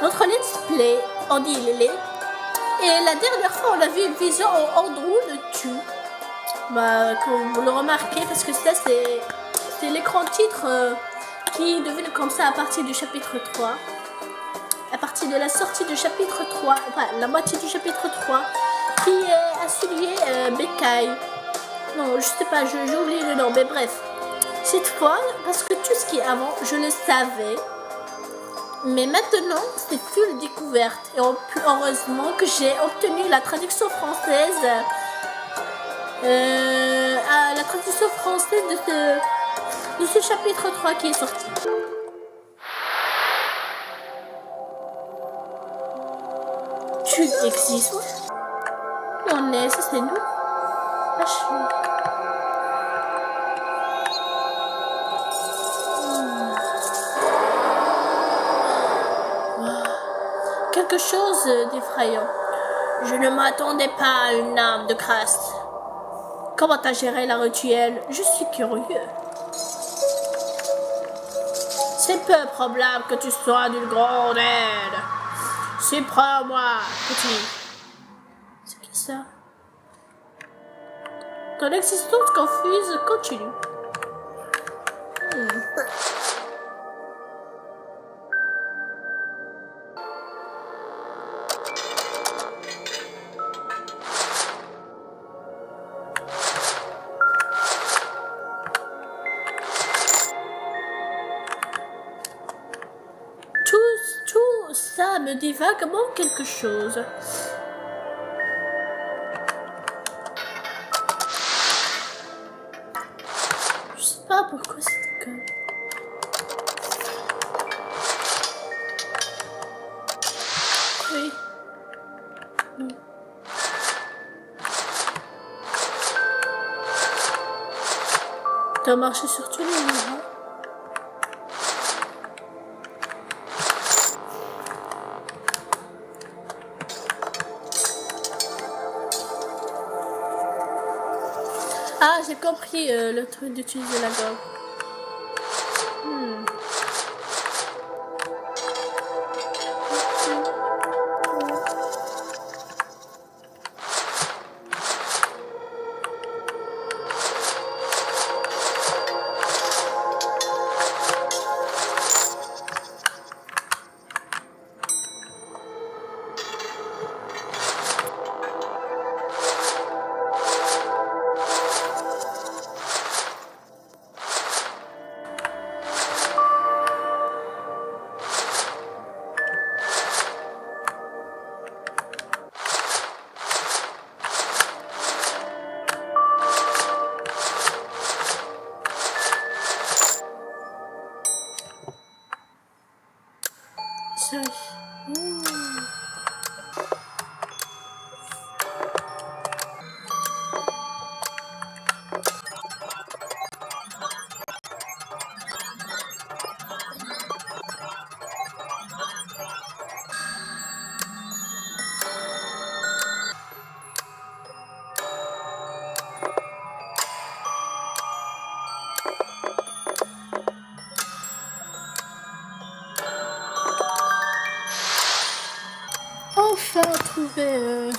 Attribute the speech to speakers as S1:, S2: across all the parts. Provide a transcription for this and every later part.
S1: notre let's play Andy et Lélé. Et la dernière fois, on a vu une vision où Andrew le tue. Comme vous le remarquez, parce que ça, c'est l'écran titre qui devient comme ça à partir du chapitre 3. À partir de la sortie du chapitre 3, enfin la moitié du chapitre 3, qui a souligné Bécaille. Non, je sais pas, j'ai oublié le nom, mais bref. Cette fois, parce que tout ce qui est avant, je le savais. Mais maintenant, c'est full découverte. Et heureusement que j'ai obtenu la traduction française. La traduction française de ce chapitre 3 qui est sorti. Tu existes. On est, ça c'est nous. Quelque chose d'effrayant. Je ne m'attendais pas à une âme de Krast. Comment t'as géré la rituelle? Je suis curieux. C'est peu probable que tu sois d'une grande aide. Surprends-moi, petit. C'est qui ça? Ton existence confuse continue. Tout ça me dit vaguement quelque chose. Je sais pas pourquoi c'est comme. Oui. T'as marché sur tous les murs. Ah, j'ai compris le truc d'utiliser la gomme. Enfin trouvé.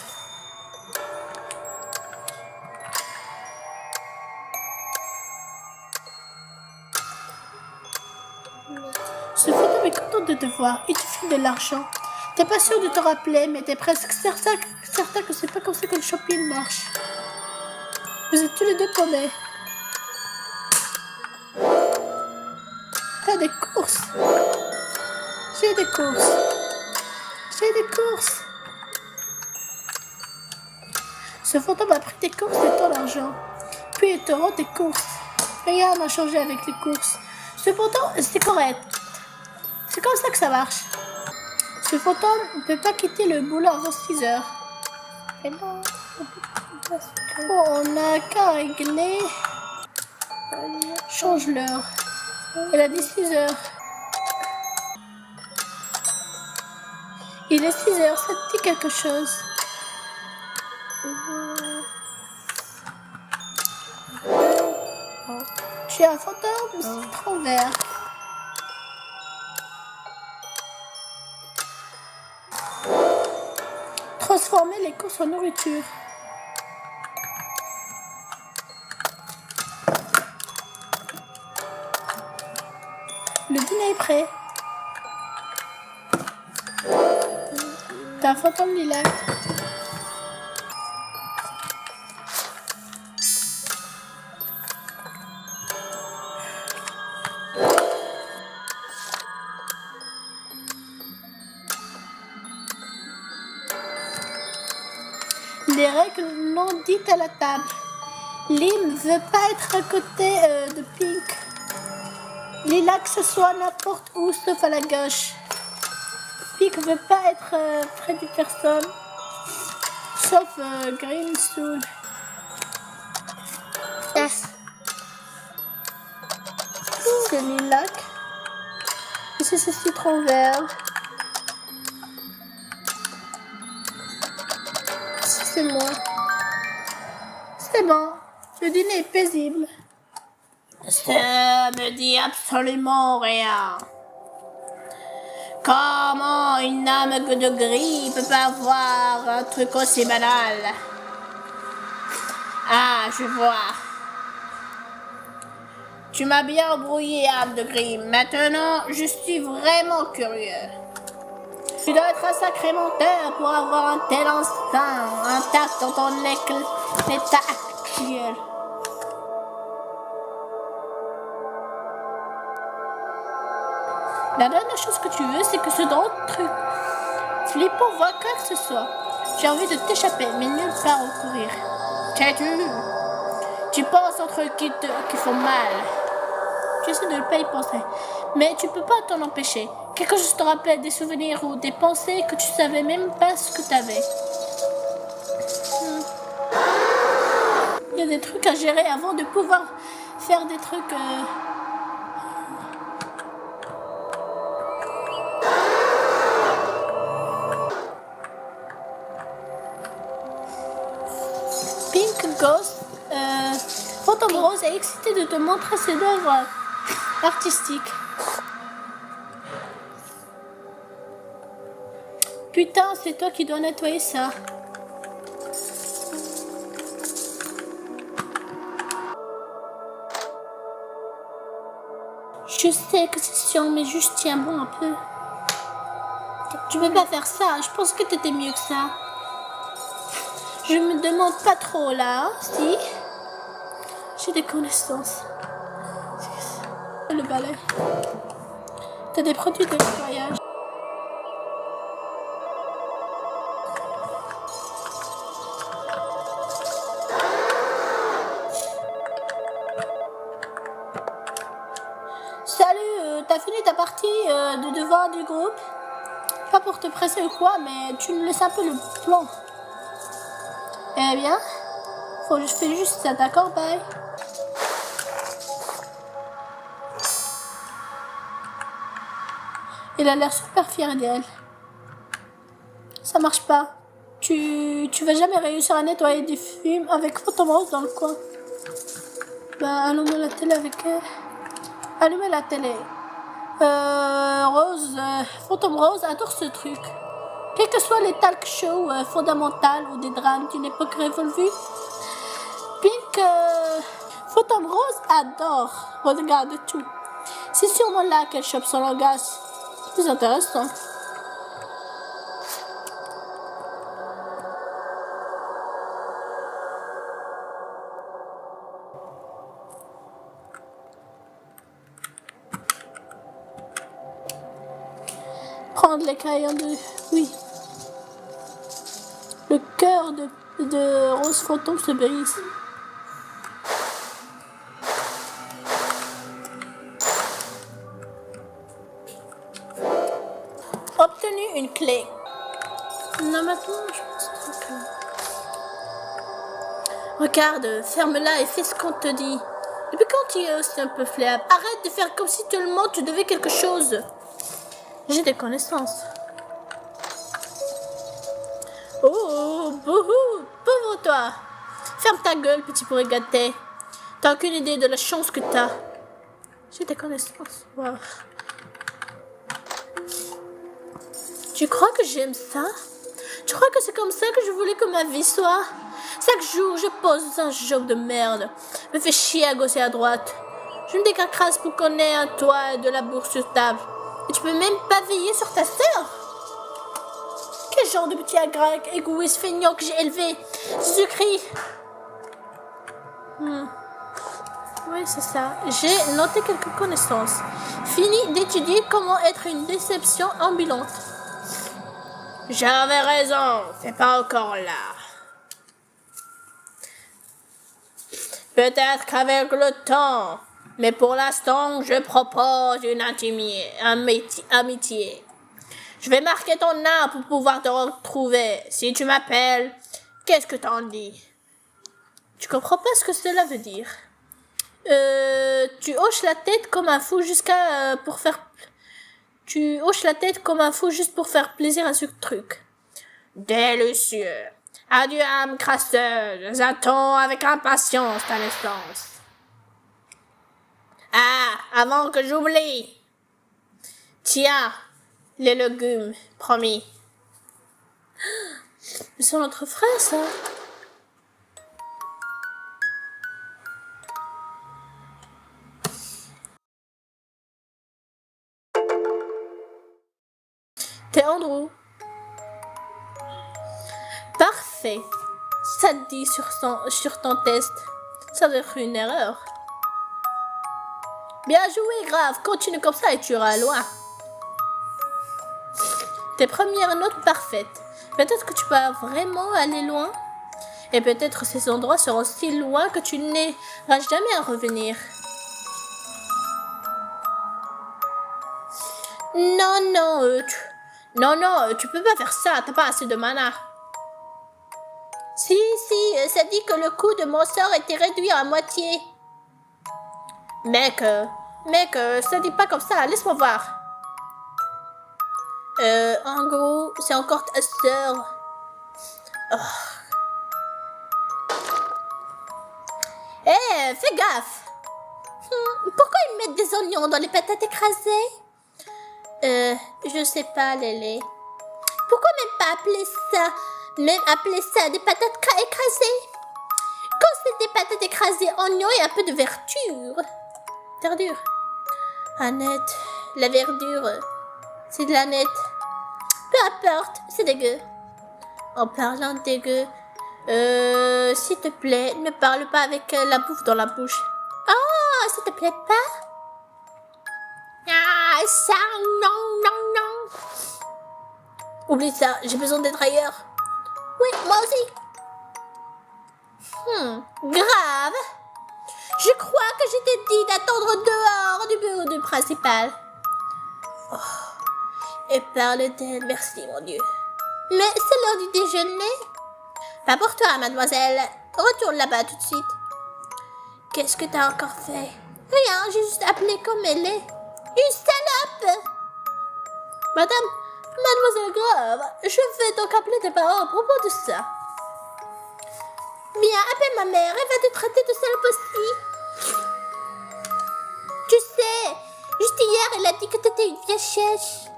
S1: Ce fantôme est content de te voir. Il te file de l'argent. T'es pas sûr de te rappeler, mais t'es presque certain que c'est pas comme ça que le shopping marche. Vous êtes tous les deux paumés. T'as des courses. J'ai des courses. J'ai des courses. Ce fantôme a pris tes courses et ton argent. Puis il te rend tes courses. Rien n'a changé avec les courses. Cependant, c'est correct. C'est comme ça que ça marche. Ce fantôme ne peut pas quitter le boulot avant 6 heures. Et non, on n'a qu'à régler. Change l'heure. Elle a dit 6 heures. Il est 6 heures, ça te dit quelque chose? Tu es un fantôme, c'est trop vert. transformer les courses en nourriture. Le dîner est prêt. T'as un fantôme lilac. Les règles non dites à la table. Lim veut pas être à côté de Pink. Lilac se soit n'importe où sauf à la gauche. Pink veut pas être près des personnes sauf Green Soul. Yes. C'est lilac. Ici c'est citron vert. C'est moi. C'est bon. Le dîner est paisible. Ça me dit absolument rien. Comment une âme de gris peut pas voir un truc aussi banal? Ah, je vois. Tu m'as bien embrouillé, âme de gris. Maintenant, je suis vraiment curieux. Tu dois être un sacré menteur pour avoir un tel instinct intact dans ton état actuel. La dernière chose que tu veux, c'est que ce drôle de truc flippant voit quoi que ce soit. J'ai envie de t'échapper, mais nulle part où courir. Tu penses aux trucs qui font mal. Tu essaies de ne pas y penser, mais tu peux pas t'en empêcher. Quelque chose te rappelle des souvenirs ou des pensées que tu savais même pas ce que t'avais. Il y a des trucs à gérer avant de pouvoir faire des trucs... Pink Ghost, Phantom Rose est excité de te montrer ses œuvres artistiques. Putain, c'est toi qui dois nettoyer ça. Je sais que c'est chiant, mais juste tiens bon un peu. Tu peux pas faire ça, je pense que t'étais mieux que ça. Je me demande pas trop là, hein, si. J'ai des connaissances. Le balai. T'as des produits de nettoyage. Salut, t'as fini ta partie de devoir du groupe? Pas pour te presser ou quoi, mais tu me laisses un peu le plan. Eh bien, faut que je fais juste ça, d'accord, bye. Il a l'air super fier d'elle. Ça marche pas. Tu vas jamais réussir à nettoyer des fumes avec Phantom Rose dans le coin. Bah, allumez la télé avec elle. Allumez la télé. Phantom Rose adore ce truc. Quels que soient les talk shows fondamentaux ou des drames d'une époque révolue, Pink Phantom Rose adore regarder tout. C'est sûrement là qu'elle chope son langage. C'est intéressant. Prendre les crayons de... Oui. Le cœur de Rose Fantôme se brise. Obtenu une clé. Non, maintenant, je pense que... Regarde, ferme-la et fais ce qu'on te dit. Depuis quand tu es aussi un peu fléable? Arrête de faire comme si tout le monde te devait quelque chose. J'ai des connaissances. Oh, bouhou, pauvre toi. Ferme ta gueule, petit pourri gâté. T'as aucune idée de la chance que t'as. J'ai des connaissances. Wow. Tu crois que j'aime ça? Tu crois que c'est comme ça que je voulais que ma vie soit? Chaque jour, je pose un job de merde. Me fais chier à gauche et à droite. Je me décracrasse pour qu'on ait un toit et de la bourse sur table. Et tu peux même pas veiller sur ta sœur? Quel genre de petit agrègue égoïste feignant que j'ai élevé? Jésus-Christ. Oui, c'est ça. J'ai noté quelques connaissances. Fini d'étudier comment être une déception ambulante. J'avais raison, c'est pas encore là. Peut-être qu'avec le temps, mais pour l'instant, je propose une amitié. Je vais marquer ton nom pour pouvoir te retrouver. Si tu m'appelles, qu'est-ce que t'en dis? Tu comprends pas ce que cela veut dire? Tu hoches la tête comme un fou Tu hoches la tête comme un fou juste pour faire plaisir à ce truc. Délicieux. Adieu, âme crasseuse. J'attends avec impatience ta naissance. Ah, avant que j'oublie. Tiens, les légumes, promis. Mais c'est notre frère, ça. T'es Andrew. Parfait. Ça te dit sur ton test. Ça doit être une erreur. Bien joué, grave. Continue comme ça et tu iras loin. Tes premières notes parfaites. Peut-être que tu vas vraiment aller loin. Et peut-être ces endroits seront si loin que tu n'iras jamais à revenir. Non, tu peux pas faire ça. T'as pas assez de mana. Si, ça dit que le coût de mon sort était réduit à moitié. Mec, ça dit pas comme ça. Laisse-moi voir. En gros, c'est encore ta sœur. Oh. Fais gaffe. Pourquoi ils mettent des oignons dans les patates écrasées? Je sais pas, Lélé. Pourquoi même appeler ça des patates écrasées? Quand c'est des patates écrasées, oignons et un peu de verdure. Annette, la verdure, c'est de la nette. Peu importe, c'est dégueu. En parlant de dégueu, s'il te plaît, ne parle pas avec la bouffe dans la bouche. Oh, ça te plaît pas? Ah, ça, non. Oublie ça, j'ai besoin d'être ailleurs. Oui, moi aussi. Grave. Je crois que je t'ai dit d'attendre dehors du bureau du principal. Oh, et parle d'elle, merci mon Dieu. Mais c'est l'heure du déjeuner. Pas pour toi, mademoiselle. Retourne là-bas tout de suite. Qu'est-ce que t'as encore fait? Rien, j'ai juste appelé comme elle est. Une salope! Mademoiselle Grave, je vais donc appeler tes parents à propos de ça. Bien, appelle ma mère, elle va te traiter de salope aussi. Tu sais, juste hier, elle a dit que t'étais une vieille chèche.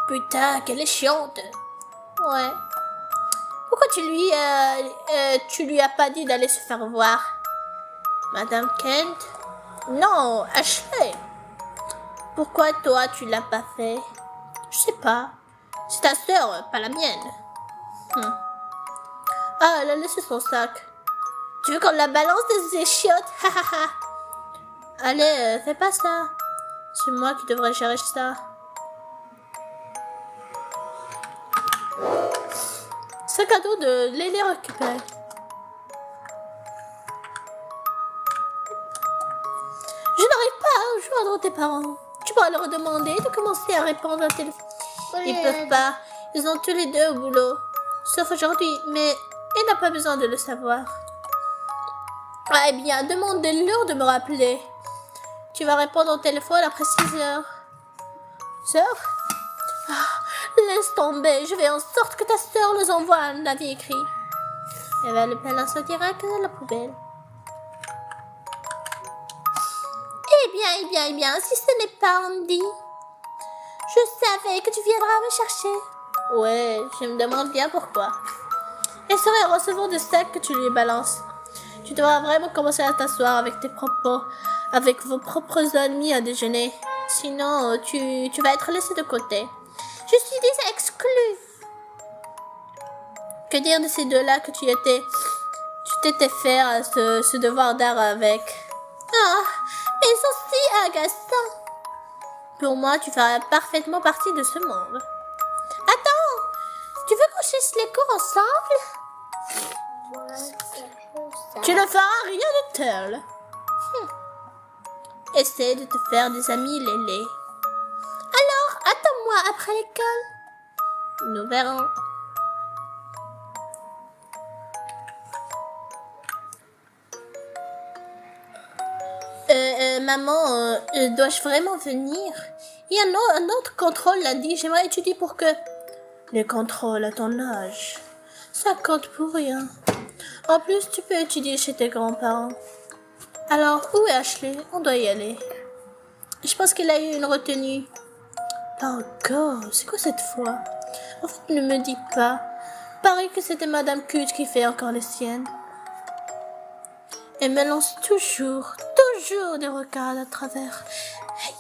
S1: Putain, qu'elle est chiante. Ouais. Pourquoi tu lui as pas dit d'aller se faire voir? Madame Kent? Non, Ashley. Pourquoi toi tu l'as pas fait? Je sais pas. C'est ta sœur, pas la mienne. Ah, elle a laissé son sac. Tu veux qu'on la balance des échiottes? Allez, fais pas ça. C'est moi qui devrais gérer ça. Sac à dos de Lélé récupéré. Je n'arrive pas à joindre tes parents. Tu pourras leur demander de commencer à répondre au téléphone. Ils peuvent pas. Ils ont tous les deux au boulot. Sauf aujourd'hui, mais il n'a pas besoin de le savoir. Eh bien, demande-leur de me rappeler. Tu vas répondre au téléphone après 6 heures. Sœur? Laisse tomber, je vais en sorte que ta sœur nous envoie un avis écrit. Elle va le balancer direct dans la poubelle. Eh bien, si ce n'est pas Andy. Je savais que tu viendras me chercher. Ouais, je me demande bien pourquoi. Et sur les recevants de steak que tu lui balances. Tu devras vraiment commencer à t'asseoir avec vos propres amis à déjeuner. Sinon, tu vas être laissé de côté. Je suis déjà exclue. Que dire de ces deux-là que tu t'étais fait ce devoir d'art avec? Ah, mais ils sont si agaçants. Pour moi, tu feras parfaitement partie de ce monde. Attends, tu veux qu'on cherche les cours ensemble? Tu ne feras rien de tel. Essaie de te faire des amis, Lélé. Alors, attends-moi après l'école. Nous verrons. Maman, dois-je vraiment venir? Il y a un autre contrôle lundi. J'aimerais étudier pour que... Les contrôles à ton âge, ça compte pour rien. En plus, tu peux étudier chez tes grands-parents. Alors, où est Ashley? On doit y aller. Je pense qu'il a eu une retenue. Pas encore. C'est quoi cette fois? En fait, ne me dis pas. Pareil que c'était Madame Cute qui fait encore les siennes. Elle me lance toujours des regards à travers. Hey.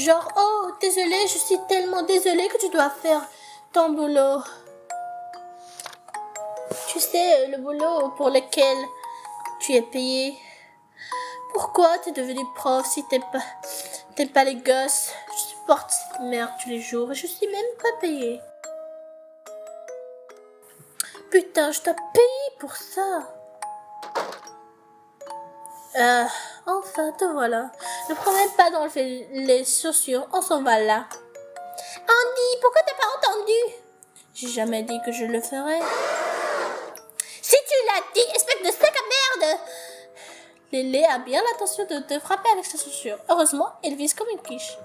S1: Genre, oh, désolée, je suis tellement désolée que tu dois faire ton boulot. Tu sais, le boulot pour lequel tu es payé. Pourquoi t'es devenu prof si t'aimes pas les gosses? Je supporte cette merde tous les jours et je suis même pas payée. Putain, je t'ai payé pour ça. Enfin, te voilà. Ne prends même pas d'enlever les chaussures, on s'en va là. Andy, pourquoi t'as pas entendu? J'ai jamais dit que je le ferais. Si tu l'as dit, espèce de sac à merde! Lélé a bien l'intention de te frapper avec sa chaussure. Heureusement, elle vise comme une quiche.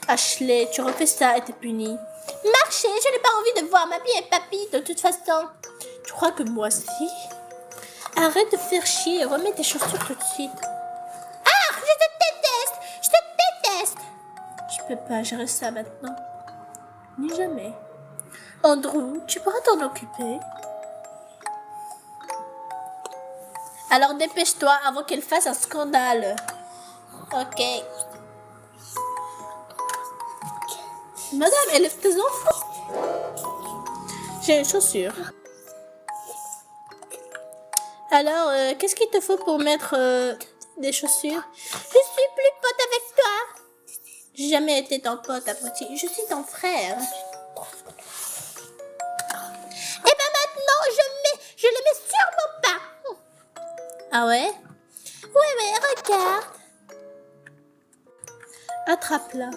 S1: Ashley, tu refais ça et t'es punie. Marchez, je n'ai pas envie de voir mamie et papy de toute façon. Tu crois que moi aussi? Arrête de faire chier et remets tes chaussures tout de suite. Ah, je te déteste! Je te déteste! Je peux pas gérer ça maintenant. Ni jamais. Andrew, tu pourras t'en occuper. Alors dépêche-toi avant qu'elle fasse un scandale. Ok. Madame, élève tes enfants. J'ai une chaussure. Alors, qu'est-ce qu'il te faut pour mettre des chaussures? Je suis plus pote avec toi. J'ai jamais été ton pote, abruti. Je suis ton frère. Et ben maintenant, je le mets sûrement pas. Ah ouais? Ouais, regarde. Attrape-la.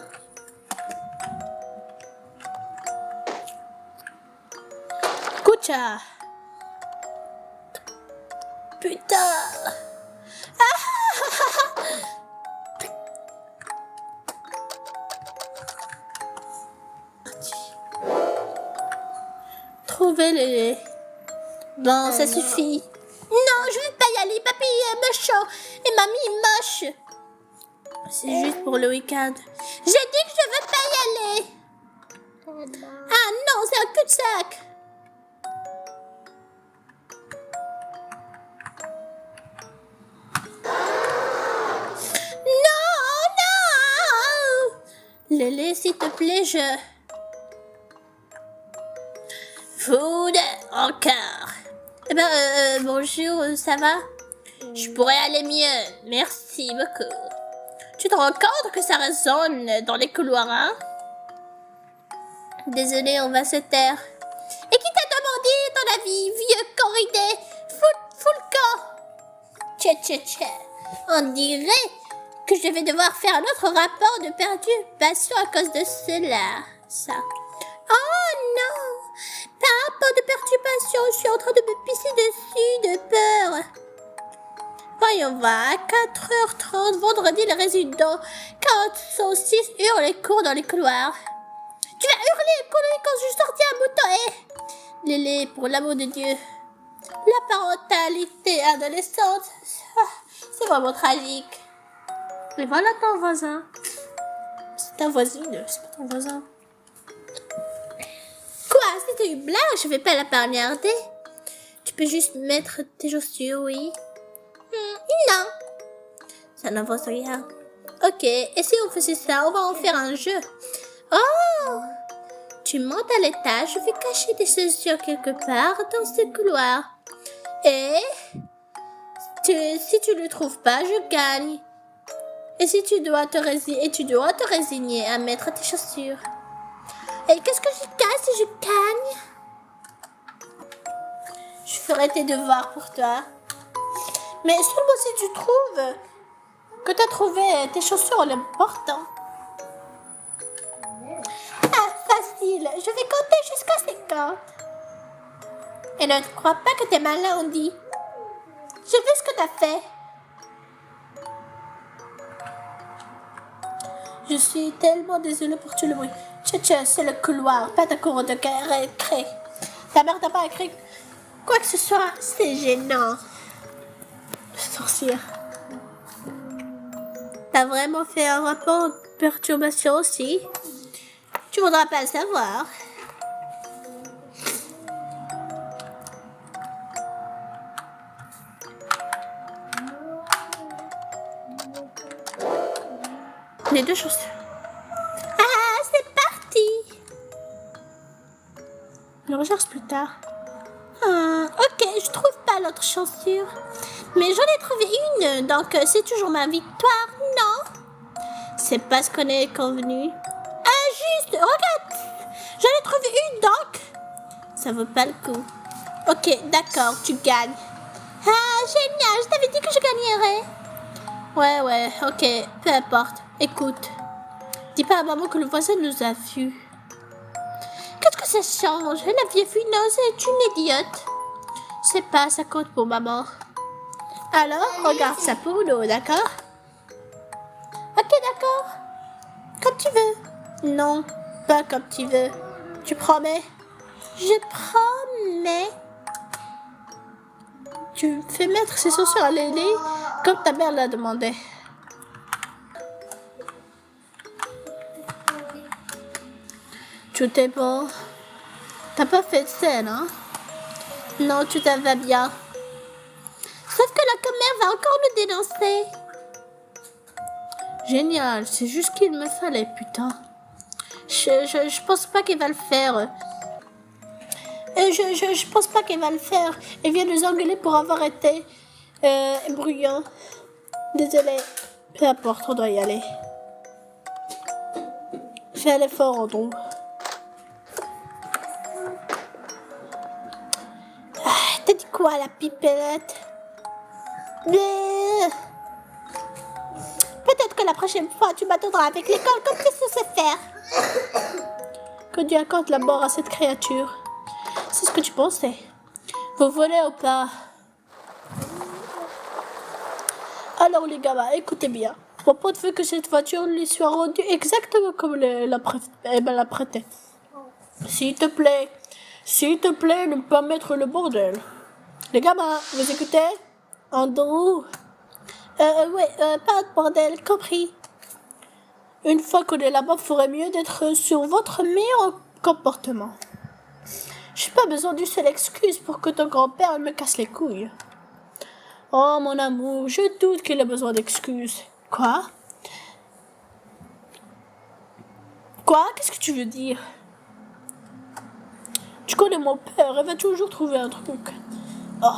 S1: Kucha. Putain. Trouvez-les. Bon, ça suffit. Non, je veux pas y aller. Papy est méchant et mamie est moche. C'est juste pour le week-end. J'ai dit que je veux pas y aller. Ah non, c'est un cul-de-sac. Lélé, s'il te plaît, Food, encore. Eh ben, bonjour, ça va? Je pourrais aller mieux, merci beaucoup. Tu te rends compte que ça résonne dans les couloirs, hein? Désolé, on va se taire. Et qui t'a demandé ton avis, vieux corridé? Fous le camp. Tchè. On dirait que je vais devoir faire un autre rapport de perturbation à cause de ça. Oh non! Par rapport de perturbation, je suis en train de me pisser dessus de peur. Voyons voir, à 4h30, vendredi, les résidents 46 hurlent et courent dans les couloirs. Tu vas hurler et courir quand je sortis un mouton, Lélé, pour l'amour de Dieu. La parentalité adolescente, c'est vraiment tragique. Et voilà ton voisin. C'est ta voisine, c'est pas ton voisin. Quoi? C'était une blague? Je vais pas la poignarder. Tu peux juste mettre tes chaussures, oui? Non. Ça n'avance rien. Ok, et si on faisait ça, on va en faire un jeu. Oh! Tu montes à l'étage, je vais cacher tes chaussures quelque part dans ce couloir. Et si tu ne le trouves pas, je gagne. Et tu dois te résigner à mettre tes chaussures. Et qu'est-ce que je gagne si je gagne? Je ferai tes devoirs pour toi. Mais seulement si tu trouves que tu as trouvé tes chaussures, l'important. Ah, facile. Je vais compter jusqu'à 50. Et ne crois pas que t'es malin, on dit. Je sais ce que t'as fait. Je suis tellement désolée pour tout le bruit. Tcha, c'est le couloir, pas de cours de récré. Ta mère t'a pas écrit quoi que ce soit. C'est gênant. Sorcière. T'as vraiment fait un rapport de perturbation aussi? Tu voudras pas le savoir. Les deux chaussures. Ah, c'est parti. Je recherche plus tard. Ok, je trouve pas l'autre chaussure. Mais j'en ai trouvé une, donc c'est toujours ma victoire, non? C'est pas ce qu'on est convenu. Juste, regarde. J'en ai trouvé une, donc ça vaut pas le coup. Ok, d'accord, tu gagnes. Ah, génial, je t'avais dit que je gagnerais. Ouais, ok, peu importe. Écoute, dis pas à maman que le voisin nous a vus. Qu'est-ce que ça change? La vieille fuineuse est une idiote. C'est pas, ça compte pour maman. Alors, regarde ça pour nous, d'accord? Ok, d'accord. Comme tu veux. Non, pas comme tu veux. Tu promets? Je promets. Tu me fais mettre ces chaussures à l'aîné comme ta mère l'a demandé. Tout est bon. T'as pas fait de scène, hein? Non, tout va bien. Sauf que la commère va encore nous dénoncer. Génial, c'est juste qu'il me fallait, putain. Je pense pas qu'il va le faire. Je pense pas qu'il va le faire. Il vient nous engueuler pour avoir été bruyant. Désolé. Peu importe, on doit y aller. Fais l'effort, Andrew. T'as dit quoi, la pipelette? Peut-être que la prochaine fois, tu m'attendras avec l'école comme tu sais faire. Que Dieu accorde la mort à cette créature. C'est ce que tu pensais. Vous volez ou pas? Alors les gamins, écoutez bien. Mon pote veut que cette voiture lui soit rendue exactement comme la prêtait. S'il te plaît, ne pas mettre le bordel. Les gamins, vous écoutez? Andrew? Pas de bordel, compris. Une fois qu'on est là-bas, il ferait mieux d'être sur votre meilleur comportement. J'ai pas besoin d'une seule excuse pour que ton grand-père me casse les couilles. Oh, mon amour, je doute qu'il ait besoin d'excuses. Quoi? Qu'est-ce que tu veux dire? Tu connais mon père, il va toujours trouver un truc. Oh,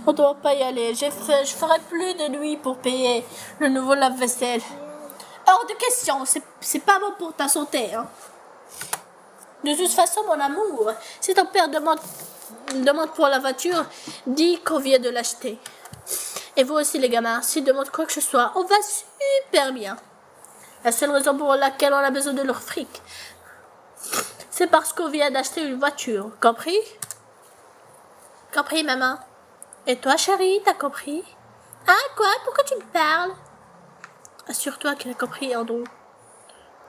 S1: on doit pas y aller. Je ferai plus de nuit pour payer le nouveau lave-vaisselle. Hors de question, c'est pas bon pour ta santé, hein. De toute façon, mon amour, si ton père demande pour la voiture, dis qu'on vient de l'acheter. Et vous aussi, les gamins, s'ils demandent quoi que ce soit, on va super bien. La seule raison pour laquelle on a besoin de leur fric, c'est parce qu'on vient d'acheter une voiture. Compris? Compris, maman? Et toi, chérie, t'as compris? Ah, quoi? Pourquoi tu me parles? Assure-toi qu'elle a compris, Andrew.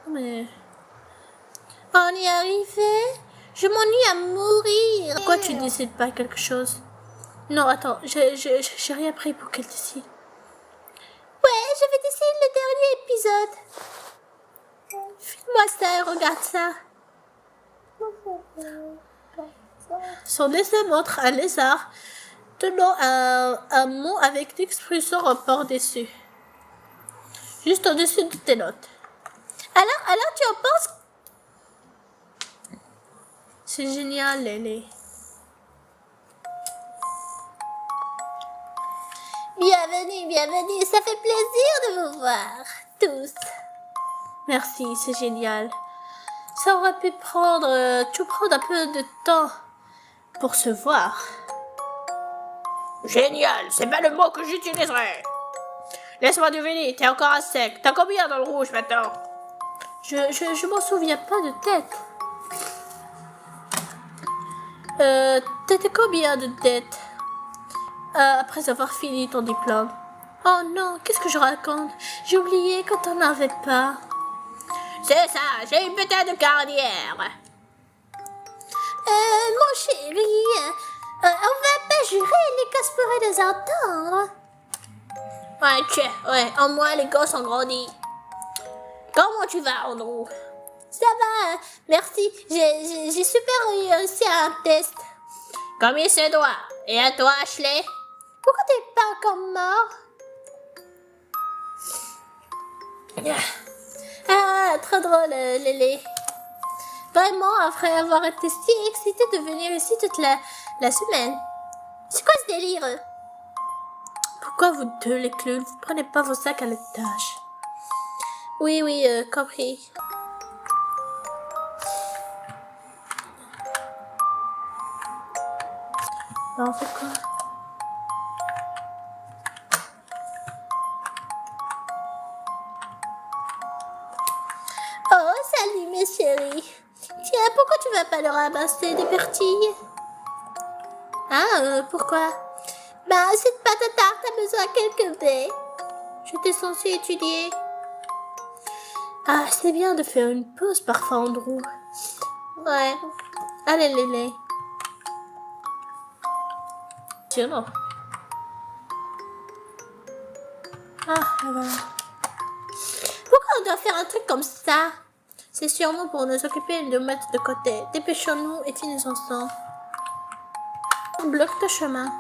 S1: Mais... on y est arrivé? Je m'ennuie à mourir. Pourquoi tu décides pas quelque chose? Non, attends, j'ai rien pris pour qu'elle décide. Ouais, je vais décider le dernier épisode. quoi ça? Regarde ça. Son dessin montre un lézard tenant un mot avec l'expression report dessus. Juste au-dessus de tes notes. Alors tu en penses? C'est génial, Lélé. Bienvenue, ça fait plaisir de vous voir, tous. Merci, c'est génial. Ça aurait pu prendre un peu de temps pour se voir.
S2: Génial, c'est pas le mot que j'utiliserais. Laisse-moi deviner, t'es encore à sec. T'as combien dans le rouge maintenant?
S1: Je m'en souviens pas de tête. T'étais combien de têtes après avoir fini ton diplôme? Oh non, qu'est-ce que je raconte? J'ai oublié quand on n'avait pas.
S2: C'est ça, j'ai une putain de carrière.
S1: Mon chéri, on va pas jurer, les gosses pourraient les entendre.
S2: Ouais, en moi les gosses ont grandi. Comment tu vas, Andrew?
S1: Ça va, merci. J'ai super réussi à un test.
S2: Comme il se doit. Et à toi, Ashley?
S1: Pourquoi t'es pas encore mort? Ah, trop drôle, Lélé. Vraiment, après avoir été si excitée de venir ici toute la semaine. C'est quoi ce délire? Pourquoi vous deux, les clowns, vous prenez pas vos sacs à l'étage? Oui, compris. On fait quoi? Oh, salut mes chéris. Tiens, pourquoi tu vas pas le ramasser des pertilles? Ah, pourquoi? Bah, cette pâte à tarte a besoin de quelques baies. J'étais censée étudier. Ah, c'est bien de faire une pause parfois, Andrew. Ouais. Allez, Lélé. Tiens, ah, voilà. Pourquoi on doit faire un truc comme ça? C'est sûrement pour nous occuper et nous mettre de côté. Dépêchons-nous et finissons ensemble. On bloque le chemin.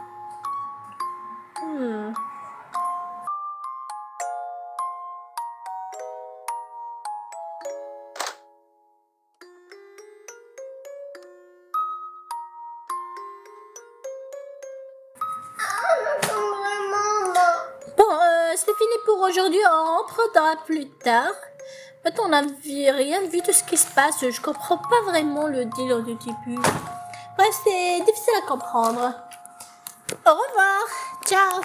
S1: Bon, c'est fini pour aujourd'hui. On reprendra plus tard. Maintenant, on n'a rien vu de ce qui se passe. Je comprends pas vraiment le deal au début. Bref, c'est difficile à comprendre. Au revoir. Ciao.